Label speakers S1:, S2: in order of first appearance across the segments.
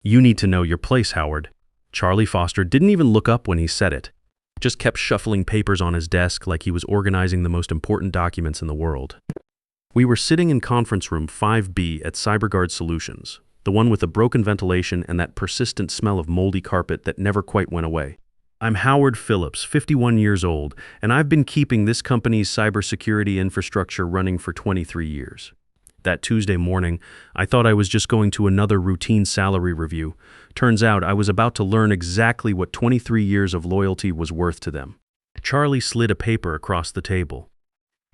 S1: You need to know your place, Howard. Charlie Foster didn't even look up when he said it. Just kept shuffling papers on his desk like he was organizing the most important documents in the world. We were sitting in conference room 5B at CyberGuard Solutions, the one with the broken ventilation and that persistent smell of moldy carpet that never quite went away. I'm Howard Phillips, 51 years old, and I've been keeping this company's cybersecurity infrastructure running for 23 years. That Tuesday morning, I thought I was just going to another routine salary review. Turns out I was about to learn exactly what 23 years of loyalty was worth to them. Charlie slid a paper across the table.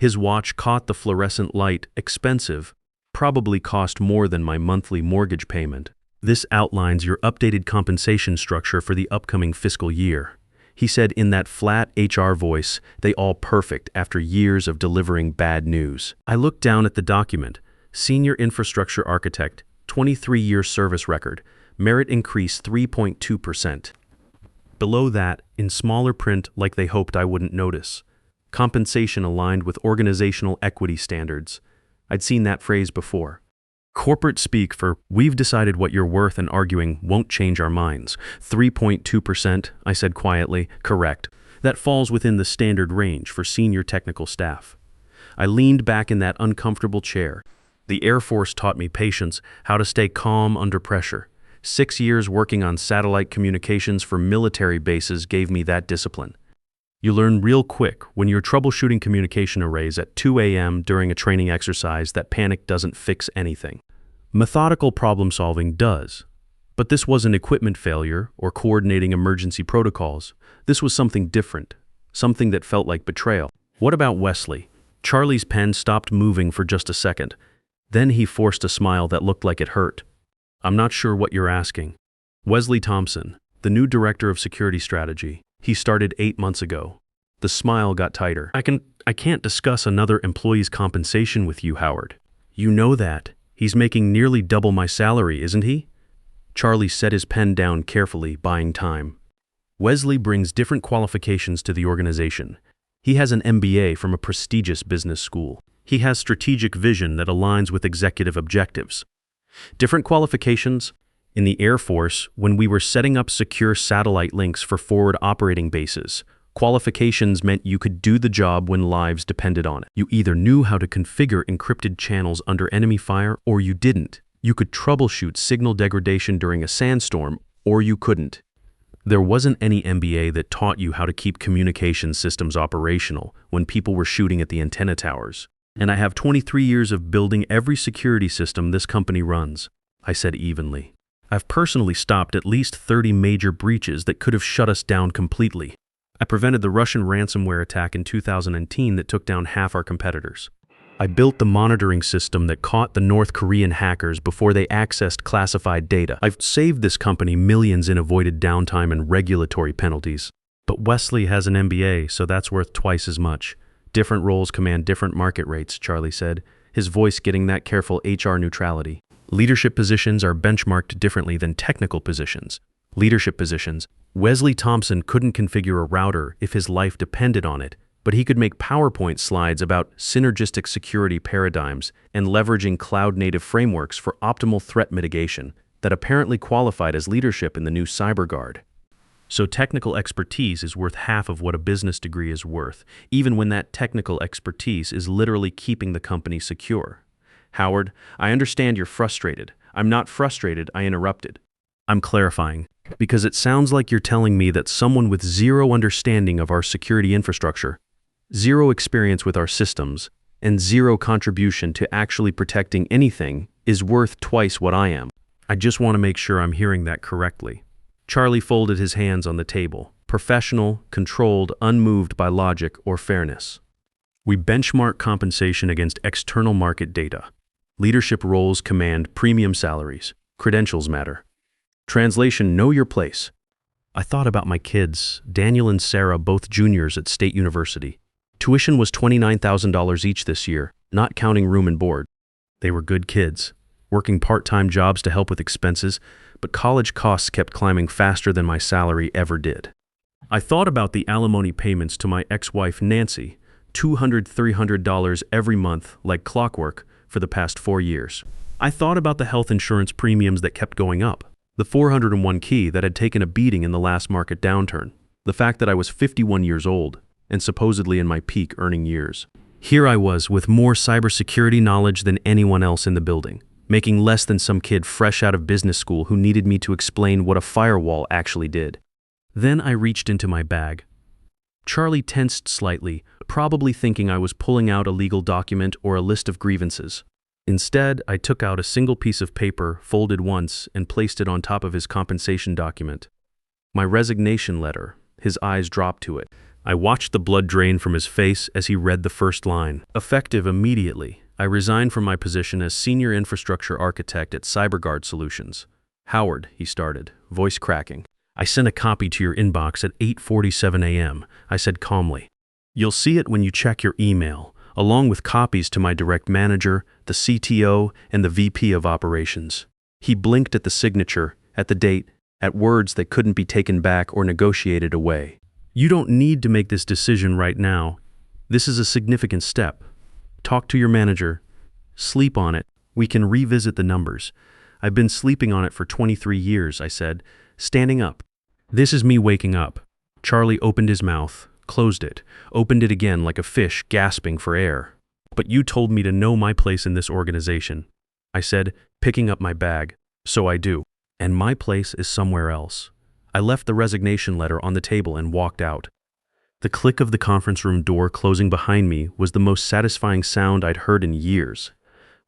S1: His watch caught the fluorescent light, expensive, probably cost more than my monthly mortgage payment. This outlines your updated compensation structure for the upcoming fiscal year. He said in that flat HR voice, they all perfect after years of delivering bad news. I looked down at the document. Senior Infrastructure Architect, 23-year service record, merit increase 3.2%. Below that, in smaller print like they hoped I wouldn't notice, compensation aligned with organizational equity standards. I'd seen that phrase before. Corporate speak for, we've decided what you're worth and arguing won't change our minds. 3.2%, I said quietly, correct. That falls within the standard range for senior technical staff. I leaned back in that uncomfortable chair. The Air Force taught me patience, how to stay calm under pressure. 6 years working on satellite communications for military bases gave me that discipline. You learn real quick when you're troubleshooting communication arrays at 2 a.m. during a training exercise that panic doesn't fix anything. Methodical problem solving does. But this wasn't equipment failure or coordinating emergency protocols. This was something different, something that felt like betrayal. What about Wesley? Charlie's pen stopped moving for just a second. Then he forced a smile that looked like it hurt. I'm not sure what you're asking. Wesley Thompson, the new director of security strategy. He started 8 months ago. The smile got tighter. I can't discuss another employee's compensation with you, Howard. You know that. He's making nearly double my salary, isn't he? Charlie set his pen down carefully, buying time. Wesley brings different qualifications to the organization. He has an MBA from a prestigious business school. He has strategic vision that aligns with executive objectives. Different qualifications? In the Air Force, when we were setting up secure satellite links for forward operating bases, qualifications meant you could do the job when lives depended on it. You either knew how to configure encrypted channels under enemy fire or you didn't. You could troubleshoot signal degradation during a sandstorm or you couldn't. There wasn't any MBA that taught you how to keep communication systems operational when people were shooting at the antenna towers. And I have 23 years of building every security system this company runs, I said evenly. I've personally stopped at least 30 major breaches that could have shut us down completely. I prevented the Russian ransomware attack in 2010 that took down half our competitors. I built the monitoring system that caught the North Korean hackers before they accessed classified data. I've saved this company millions in avoided downtime and regulatory penalties. But Wesley has an MBA, so that's worth twice as much. Different roles command different market rates, Charlie said, his voice getting that careful HR neutrality. Leadership positions are benchmarked differently than technical positions. Leadership positions. Wesley Thompson couldn't configure a router if his life depended on it, but he could make PowerPoint slides about synergistic security paradigms and leveraging cloud-native frameworks for optimal threat mitigation that apparently qualified as leadership in the new CyberGuard. So technical expertise is worth half of what a business degree is worth, even when that technical expertise is literally keeping the company secure. Howard, I understand you're frustrated. I'm not frustrated, I interrupted. I'm clarifying, because it sounds like you're telling me that someone with zero understanding of our security infrastructure, zero experience with our systems, and zero contribution to actually protecting anything is worth twice what I am. I just want to make sure I'm hearing that correctly. Charlie folded his hands on the table, professional, controlled, unmoved by logic or fairness. We benchmark compensation against external market data. Leadership roles command premium salaries. Credentials matter. Translation, know your place. I thought about my kids, Daniel and Sarah, both juniors at State University. Tuition was $29,000 each this year, not counting room and board. They were good kids, working part-time jobs to help with expenses, but college costs kept climbing faster than my salary ever did. I thought about the alimony payments to my ex-wife Nancy, $200, $300 every month, like clockwork, for the past 4 years. I thought about the health insurance premiums that kept going up. The 401 key that had taken a beating in the last market downturn. The fact that I was 51 years old and supposedly in my peak earning years. Here I was with more cybersecurity knowledge than anyone else in the building, making less than some kid fresh out of business school who needed me to explain what a firewall actually did. Then I reached into my bag. Charlie tensed slightly, probably thinking I was pulling out a legal document or a list of grievances. Instead, I took out a single piece of paper, folded once, and placed it on top of his compensation document. My resignation letter. His eyes dropped to it. I watched the blood drain from his face as he read the first line. Effective immediately, I resigned from my position as Senior Infrastructure Architect at CyberGuard Solutions. Howard, he started, voice cracking. I sent a copy to your inbox at 8:47 a.m., I said calmly. You'll see it when you check your email, along with copies to my direct manager, the CTO, and the VP of Operations. He blinked at the signature, at the date, at words that couldn't be taken back or negotiated away. You don't need to make this decision right now. This is a significant step. Talk to your manager. Sleep on it. We can revisit the numbers. I've been sleeping on it for 23 years, I said, standing up. This is me waking up. Charlie opened his mouth, closed it, opened it again like a fish gasping for air. But you told me to know my place in this organization, I said, picking up my bag. So I do. And my place is somewhere else. I left the resignation letter on the table and walked out. The click of the conference room door closing behind me was the most satisfying sound I'd heard in years.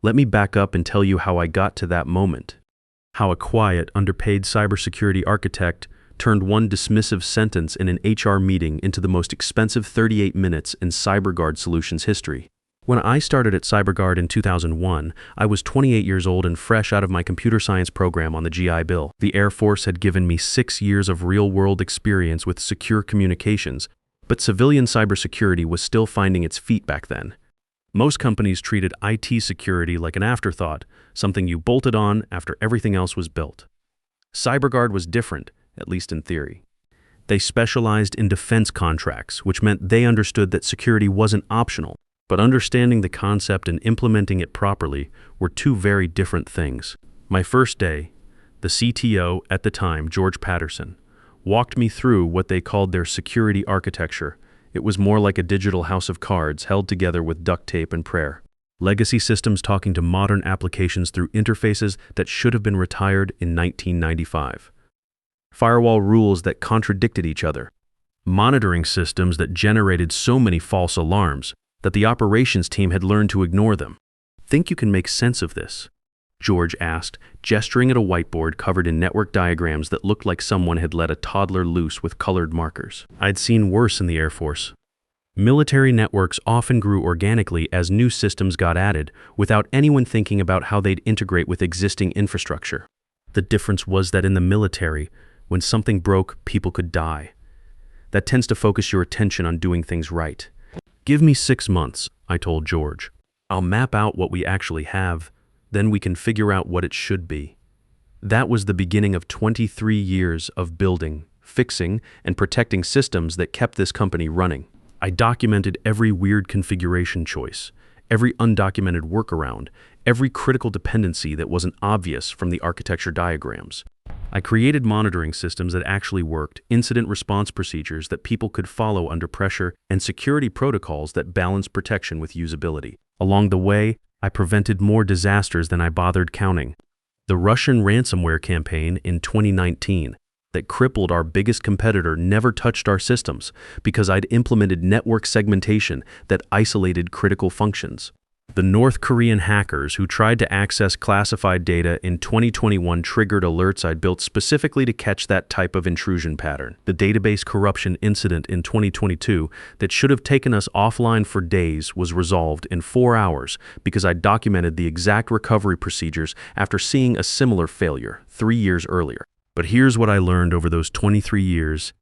S1: Let me back up and tell you how I got to that moment. How a quiet, underpaid cybersecurity architect turned one dismissive sentence in an HR meeting into the most expensive 38 minutes in CyberGuard Solutions history. When I started at CyberGuard in 2001, I was 28 years old and fresh out of my computer science program on the GI Bill. The Air Force had given me 6 years of real-world experience with secure communications, but civilian cybersecurity was still finding its feet back then. Most companies treated IT security like an afterthought, something you bolted on after everything else was built. CyberGuard was different, at least in theory. They specialized in defense contracts, which meant they understood that security wasn't optional. But understanding the concept and implementing it properly were two very different things. My first day, the CTO at the time, George Patterson, walked me through what they called their security architecture. It was more like a digital house of cards held together with duct tape and prayer. Legacy systems talking to modern applications through interfaces that should have been retired in 1995. Firewall rules that contradicted each other. Monitoring systems that generated so many false alarms that the operations team had learned to ignore them. Think you can make sense of this? George asked, gesturing at a whiteboard covered in network diagrams that looked like someone had let a toddler loose with colored markers. I'd seen worse in the Air Force. Military networks often grew organically as new systems got added, without anyone thinking about how they'd integrate with existing infrastructure. The difference was that in the military, when something broke, people could die. That tends to focus your attention on doing things right. Give me 6 months, I told George. I'll map out what we actually have, then we can figure out what it should be. That was the beginning of 23 years of building, fixing, and protecting systems that kept this company running. I documented every weird configuration choice, every undocumented workaround, every critical dependency that wasn't obvious from the architecture diagrams. I created monitoring systems that actually worked, incident response procedures that people could follow under pressure, and security protocols that balanced protection with usability. Along the way, I prevented more disasters than I bothered counting. The Russian ransomware campaign in 2019 that crippled our biggest competitor never touched our systems because I'd implemented network segmentation that isolated critical functions. The North Korean hackers who tried to access classified data in 2021 triggered alerts I'd built specifically to catch that type of intrusion pattern. The database corruption incident in 2022 that should have taken us offline for days was resolved in 4 hours because I documented the exact recovery procedures after seeing a similar failure 3 years earlier. But here's what I learned over those 23 years.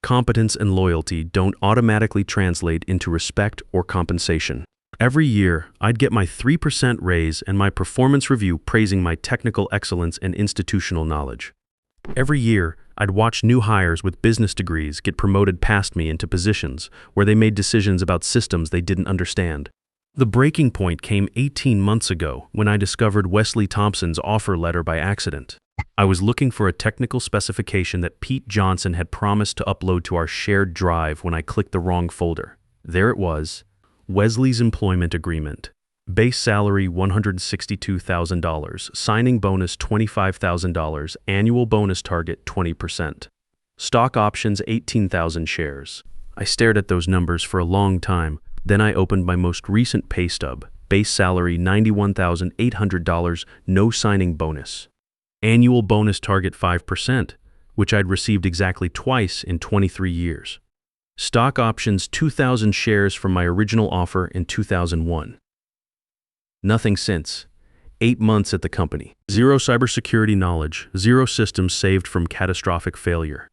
S1: Competence and loyalty don't automatically translate into respect or compensation. Every year, I'd get my 3% raise and my performance review praising my technical excellence and institutional knowledge. Every year, I'd watch new hires with business degrees get promoted past me into positions where they made decisions about systems they didn't understand. The breaking point came 18 months ago when I discovered Wesley Thompson's offer letter by accident. I was looking for a technical specification that Pete Johnson had promised to upload to our shared drive when I clicked the wrong folder. There it was, Wesley's employment agreement. Base salary $162,000, signing bonus $25,000, annual bonus target 20%. Stock options 18,000 shares. I stared at those numbers for a long time. Then I opened my most recent pay stub. Base salary $91,800, no signing bonus. Annual bonus target 5%, which I'd received exactly twice in 23 years. Stock options 2,000 shares from my original offer in 2001. Nothing since. 8 months at the company. Zero cybersecurity knowledge, zero systems saved from catastrophic failure.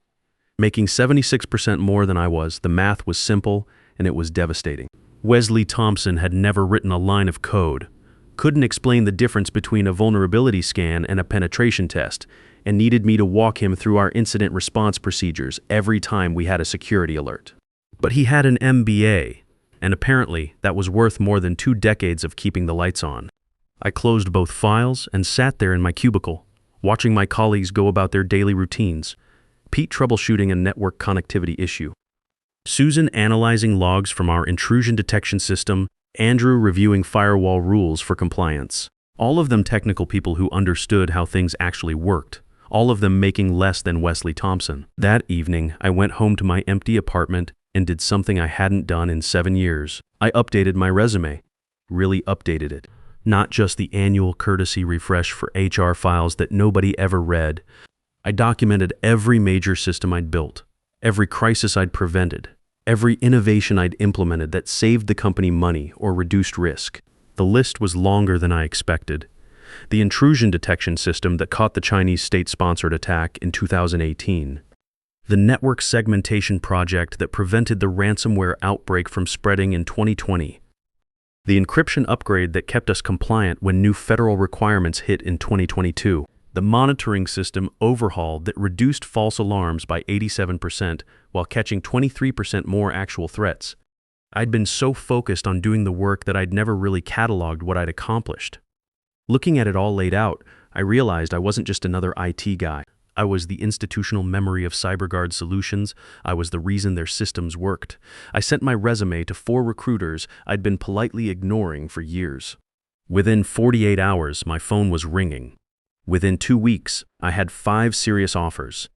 S1: Making 76% more than I was, the math was simple and it was devastating. Wesley Thompson had never written a line of code, couldn't explain the difference between a vulnerability scan and a penetration test, and needed me to walk him through our incident response procedures every time we had a security alert. But he had an MBA, and apparently that was worth more than 2 decades of keeping the lights on. I closed both files and sat there in my cubicle, watching my colleagues go about their daily routines. Pete troubleshooting a network connectivity issue. Susan analyzing logs from our intrusion detection system, Andrew reviewing firewall rules for compliance. All of them technical people who understood how things actually worked, all of them making less than Wesley Thompson. That evening, I went home to my empty apartment and did something I hadn't done in 7 years. I updated my resume. Really updated it. Not just the annual courtesy refresh for HR files that nobody ever read. I documented every major system I'd built, every crisis I'd prevented, every innovation I'd implemented that saved the company money or reduced risk. The list was longer than I expected. The intrusion detection system that caught the Chinese state-sponsored attack in 2018. The network segmentation project that prevented the ransomware outbreak from spreading in 2020. The encryption upgrade that kept us compliant when new federal requirements hit in 2022. The monitoring system overhaul that reduced false alarms by 87% while catching 23% more actual threats. I'd been so focused on doing the work that I'd never really cataloged what I'd accomplished. Looking at it all laid out, I realized I wasn't just another IT guy. I was the institutional memory of CyberGuard Solutions. I was the reason their systems worked. I sent my resume to 4 recruiters I'd been politely ignoring for years. Within 48 hours, my phone was ringing. Within 2 weeks, I had 5 serious offers.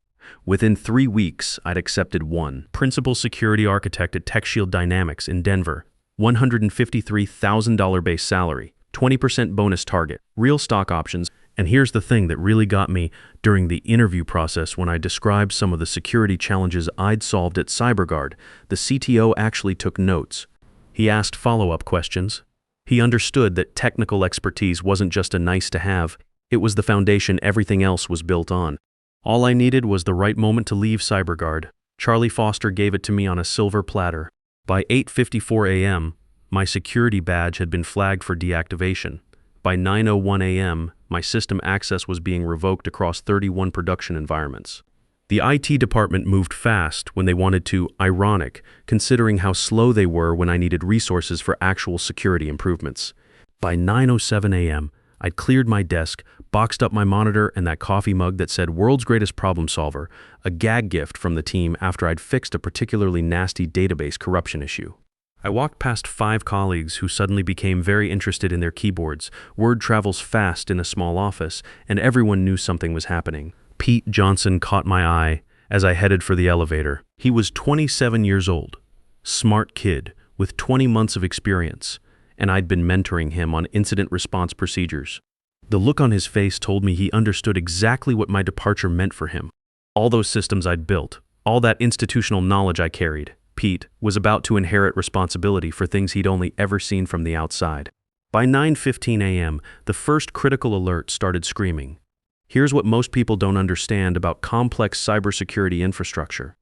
S1: Within 3 weeks, I'd accepted 1. Principal security architect at TechShield Dynamics in Denver. $153,000 base salary, 20% bonus target, real stock options. And here's the thing that really got me during the interview process when I described some of the security challenges I'd solved at CyberGuard. The CTO actually took notes. He asked follow-up questions. He understood that technical expertise wasn't just a nice-to-have. It was the foundation everything else was built on. All I needed was the right moment to leave CyberGuard. Charlie Foster gave it to me on a silver platter. By 8:54 a.m., my security badge had been flagged for deactivation. By 9:01 a.m., my system access was being revoked across 31 production environments. The IT department moved fast when they wanted to, ironic, considering how slow they were when I needed resources for actual security improvements. By 9:07 a.m., I'd cleared my desk, boxed up my monitor and that coffee mug that said "World's Greatest Problem Solver," a gag gift from the team after I'd fixed a particularly nasty database corruption issue. I walked past 5 colleagues who suddenly became very interested in their keyboards. Word travels fast in a small office, and everyone knew something was happening. Pete Johnson caught my eye as I headed for the elevator. He was 27 years old, smart kid with 20 months of experience, and I'd been mentoring him on incident response procedures. The look on his face told me he understood exactly what my departure meant for him. All those systems I'd built, all that institutional knowledge I carried, Pete was about to inherit responsibility for things he'd only ever seen from the outside. By 9:15 a.m., the first critical alert started screaming. Here's what most people don't understand about complex cybersecurity infrastructure.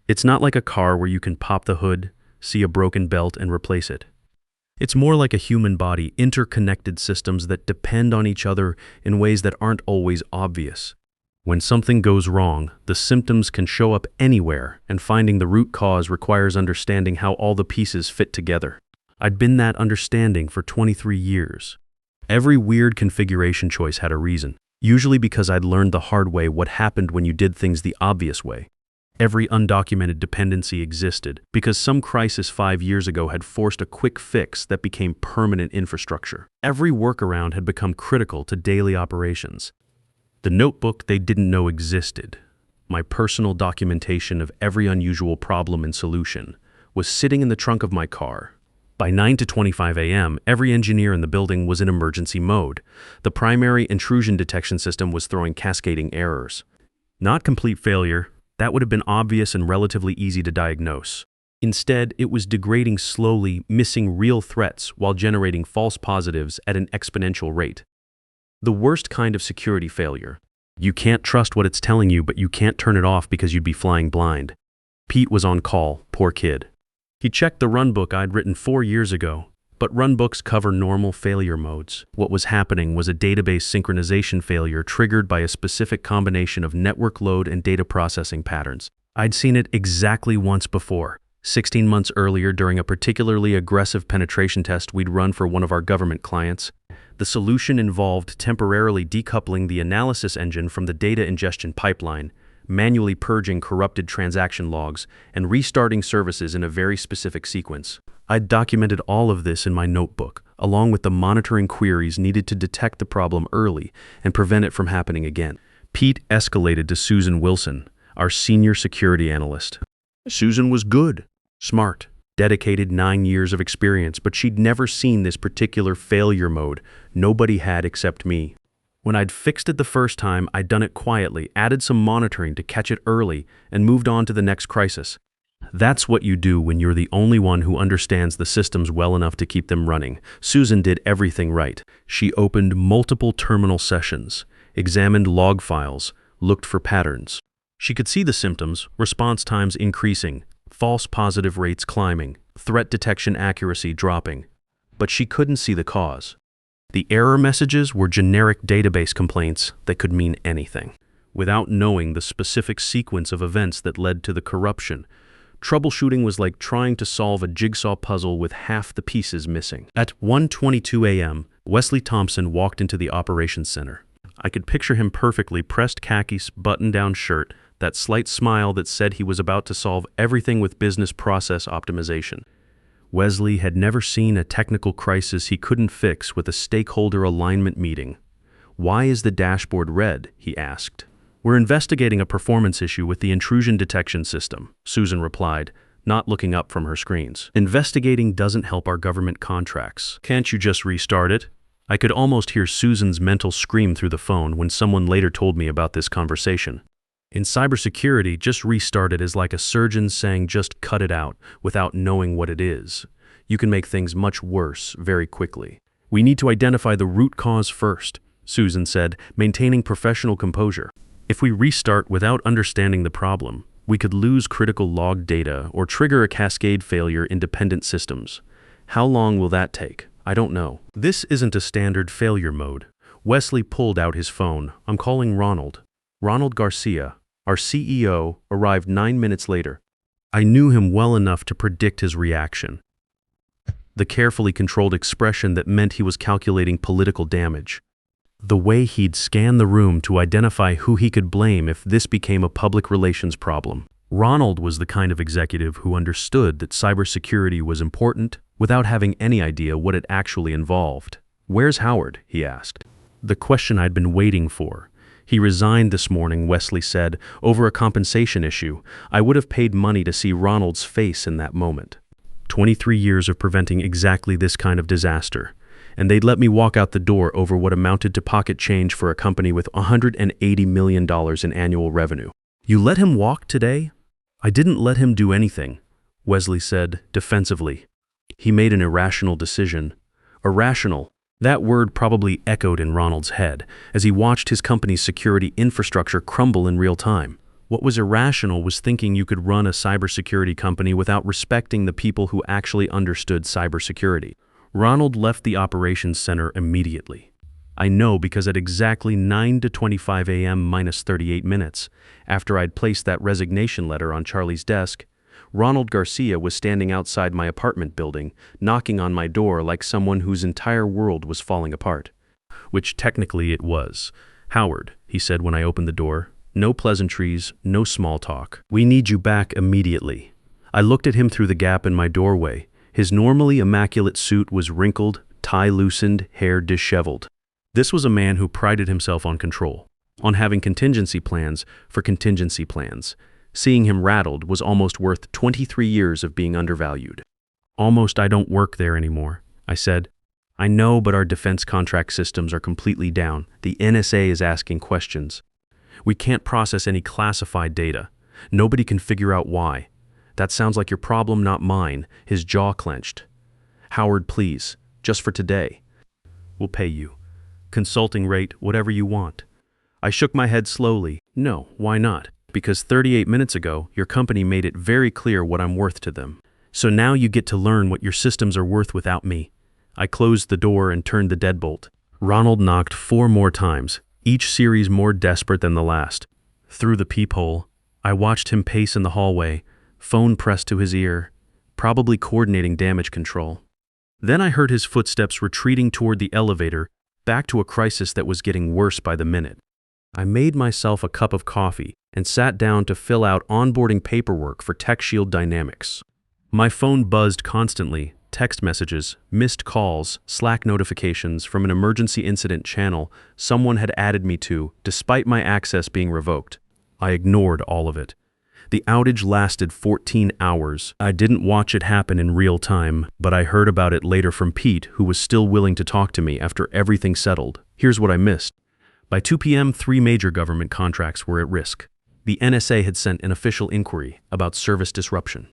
S1: It's not like a car where you can pop the hood, see a broken belt, and replace it. It's more like a human body, interconnected systems that depend on each other in ways that aren't always obvious. When something goes wrong, the symptoms can show up anywhere, and finding the root cause requires understanding how all the pieces fit together. I'd been that understanding for 23 years. Every weird configuration choice had a reason. Usually because I'd learned the hard way what happened when you did things the obvious way. Every undocumented dependency existed because some crisis 5 years ago had forced a quick fix that became permanent infrastructure. Every workaround had become critical to daily operations. The notebook they didn't know existed, my personal documentation of every unusual problem and solution, was sitting in the trunk of my car. By 9:25 a.m., every engineer in the building was in emergency mode. The primary intrusion detection system was throwing cascading errors. Not complete failure. That would have been obvious and relatively easy to diagnose. Instead, it was degrading slowly, missing real threats while generating false positives at an exponential rate. The worst kind of security failure. You can't trust what it's telling you, but you can't turn it off because you'd be flying blind. Pete was on call, poor kid. He checked the runbook I'd written 4 years ago, but runbooks cover normal failure modes. What was happening was a database synchronization failure triggered by a specific combination of network load and data processing patterns. I'd seen it exactly once before, 16 months earlier during a particularly aggressive penetration test we'd run for one of our government clients. The solution involved temporarily decoupling the analysis engine from the data ingestion pipeline, manually purging corrupted transaction logs, and restarting services in a very specific sequence. I'd documented all of this in my notebook, along with the monitoring queries needed to detect the problem early and prevent it from happening again. Pete escalated to Susan Wilson, our senior security analyst. Susan was good, smart, dedicated, 9 years of experience, but she'd never seen this particular failure mode. Nobody had except me. When I'd fixed it the first time, I'd done it quietly, added some monitoring to catch it early, and moved on to the next crisis. That's what you do when you're the only one who understands the systems well enough to keep them running. Susan did everything right. She opened multiple terminal sessions, examined log files, looked for patterns. She could see the symptoms, response times increasing, false positive rates climbing, threat detection accuracy dropping. But she couldn't see the cause. The error messages were generic database complaints that could mean anything. Without knowing the specific sequence of events that led to the corruption, troubleshooting was like trying to solve a jigsaw puzzle with half the pieces missing. At 1:22 a.m., Wesley Thompson walked into the operations center. I could picture him perfectly, pressed khakis, button-down shirt, that slight smile that said he was about to solve everything with business process optimization. Wesley had never seen a technical crisis he couldn't fix with a stakeholder alignment meeting. "Why is the dashboard red?" he asked. "We're investigating a performance issue with the intrusion detection system," Susan replied, not looking up from her screens. "Investigating doesn't help our government contracts. Can't you just restart it?" I could almost hear Susan's mental scream through the phone when someone later told me about this conversation. In cybersecurity, just restart it is like a surgeon saying just cut it out without knowing what it is. You can make things much worse very quickly. "We need to identify the root cause first," Susan said, maintaining professional composure. "If we restart without understanding the problem, we could lose critical log data or trigger a cascade failure in dependent systems. How long will that take? I don't know." "This isn't a standard failure mode." Wesley pulled out his phone. "I'm calling Ronald." Ronald Garcia, our CEO, arrived 9 minutes later. I knew him well enough to predict his reaction. The carefully controlled expression that meant he was calculating political damage. The way he'd scan the room to identify who he could blame if this became a public relations problem. Ronald was the kind of executive who understood that cybersecurity was important without having any idea what it actually involved. "Where's Howard?" he asked. The question I'd been waiting for. "He resigned this morning," Wesley said, "over a compensation issue." I would have paid money to see Ronald's face in that moment. 23 years of preventing exactly this kind of disaster. And they'd let me walk out the door over what amounted to pocket change for a company with $180 million in annual revenue. "You let him walk today?" "I didn't let him do anything," Wesley said defensively. "He made an irrational decision." Irrational. That word probably echoed in Ronald's head as he watched his company's security infrastructure crumble in real time. What was irrational was thinking you could run a cybersecurity company without respecting the people who actually understood cybersecurity. Ronald left the operations center immediately. I know because at exactly 9:25 a.m. minus 38 minutes, after I'd placed that resignation letter on Charlie's desk, Ronald Garcia was standing outside my apartment building, knocking on my door like someone whose entire world was falling apart. Which technically it was. "Howard," he said when I opened the door, "no pleasantries, no small talk. We need you back immediately." I looked at him through the gap in my doorway. His normally immaculate suit was wrinkled, tie loosened, hair disheveled. This was a man who prided himself on control, on having contingency plans for contingency plans. Seeing him rattled was almost worth 23 years of being undervalued. "Almost I don't work there anymore," I said. "I know, but our defense contract systems are completely down. The NSA is asking questions. We can't process any classified data. Nobody can figure out why." "That sounds like your problem, not mine." His jaw clenched. "Howard, please, just for today. We'll pay you. Consulting rate, whatever you want." I shook my head slowly. "No, why not? Because 38 minutes ago, your company made it very clear what I'm worth to them. So now you get to learn what your systems are worth without me." I closed the door and turned the deadbolt. Ronald knocked 4 more times, each series more desperate than the last. Through the peephole, I watched him pace in the hallway, phone pressed to his ear, probably coordinating damage control. Then I heard his footsteps retreating toward the elevator, back to a crisis that was getting worse by the minute. I made myself a cup of coffee and sat down to fill out onboarding paperwork for TechShield Dynamics. My phone buzzed constantly, text messages, missed calls, Slack notifications from an emergency incident channel someone had added me to, despite my access being revoked. I ignored all of it. The outage lasted 14 hours. I didn't watch it happen in real time, but I heard about it later from Pete, who was still willing to talk to me after everything settled. Here's what I missed. By 2 p.m., 3 major government contracts were at risk. The NSA had sent an official inquiry about service disruption.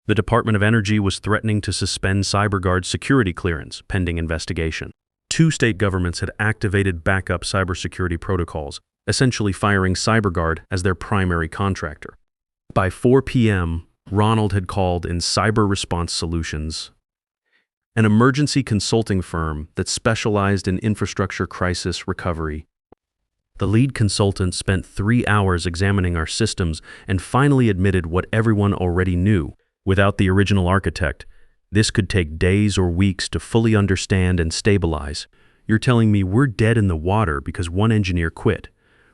S1: The Department of Energy was threatening to suspend CyberGuard's security clearance pending investigation. 2 state governments had activated backup cybersecurity protocols, essentially firing CyberGuard as their primary contractor. By 4 p.m., Ronald had called in Cyber Response Solutions, an emergency consulting firm that specialized in infrastructure crisis recovery. The lead consultant spent 3 hours examining our systems and finally admitted what everyone already knew. Without the original architect, this could take days or weeks to fully understand and stabilize. "You're telling me we're dead in the water because one engineer quit?"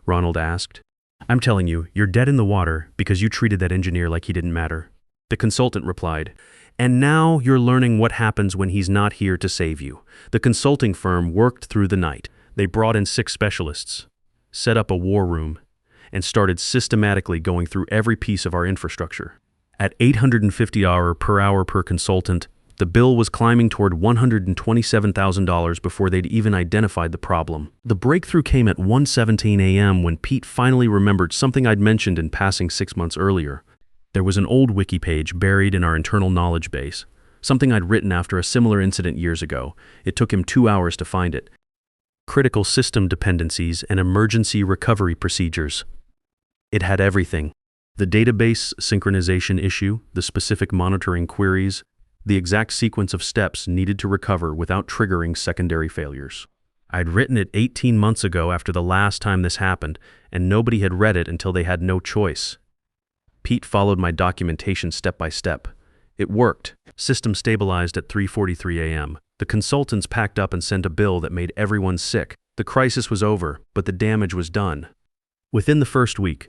S1: Ronald asked. "I'm telling you, you're dead in the water because you treated that engineer like he didn't matter," the consultant replied. "And now you're learning what happens when he's not here to save you." The consulting firm worked through the night. They brought in 6 specialists, set up a war room, and started systematically going through every piece of our infrastructure. At $850 per hour per consultant, the bill was climbing toward $127,000 before they'd even identified the problem. The breakthrough came at 1:17 a.m. when Pete finally remembered something I'd mentioned in passing 6 months earlier. There was an old wiki page buried in our internal knowledge base, something I'd written after a similar incident years ago. It took him 2 hours to find it. Critical system dependencies and emergency recovery procedures. It had everything. The database synchronization issue, the specific monitoring queries, the exact sequence of steps needed to recover without triggering secondary failures. I'd written it 18 months ago after the last time this happened, and nobody had read it until they had no choice. Pete followed my documentation step by step. It worked. System stabilized at 3:43 a.m. The consultants packed up and sent a bill that made everyone sick. The crisis was over, but the damage was done. Within the first week,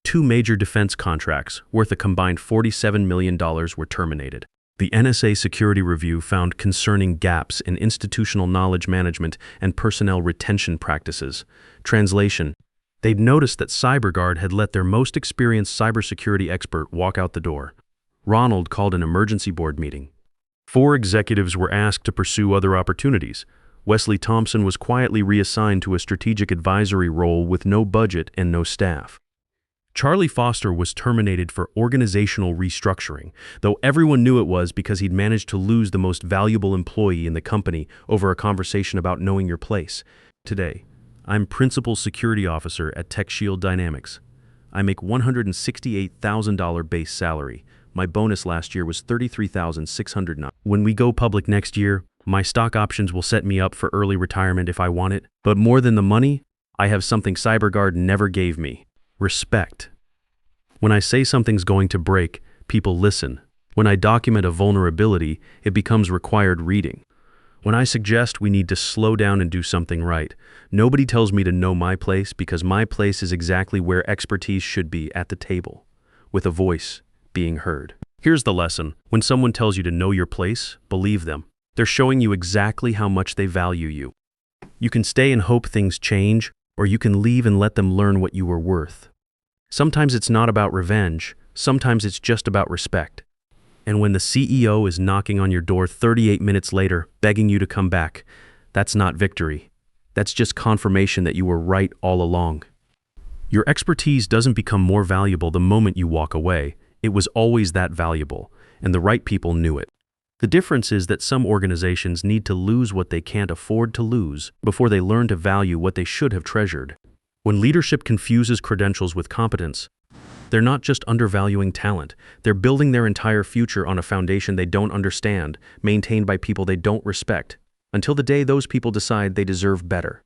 S1: 2 major defense contracts, worth a combined $47 million, were terminated. The NSA security review found concerning gaps in institutional knowledge management and personnel retention practices. Translation: they'd noticed that CyberGuard had let their most experienced cybersecurity expert walk out the door. Ronald called an emergency board meeting. 4 executives were asked to pursue other opportunities. Wesley Thompson was quietly reassigned to a strategic advisory role with no budget and no staff. Charlie Foster was terminated for organizational restructuring, though everyone knew it was because he'd managed to lose the most valuable employee in the company over a conversation about knowing your place. Today, I'm Principal Security Officer at TechShield Dynamics. I make $168,000 base salary. My bonus last year was $33,600. When we go public next year, my stock options will set me up for early retirement if I want it. But more than the money, I have something CyberGuard never gave me: respect. When I say something's going to break, people listen. When I document a vulnerability, it becomes required reading. When I suggest we need to slow down and do something right, nobody tells me to know my place because my place is exactly where expertise should be, at the table, with a voice being heard. Here's the lesson. When someone tells you to know your place, believe them. They're showing you exactly how much they value you. You can stay and hope things change, or you can leave and let them learn what you were worth. Sometimes it's not about revenge, sometimes it's just about respect. And when the CEO is knocking on your door 38 minutes later, begging you to come back, that's not victory. That's just confirmation that you were right all along. Your expertise doesn't become more valuable the moment you walk away. It was always that valuable, and the right people knew it. The difference is that some organizations need to lose what they can't afford to lose before they learn to value what they should have treasured. When leadership confuses credentials with competence, they're not just undervaluing talent, they're building their entire future on a foundation they don't understand, maintained by people they don't respect, until the day those people decide they deserve better.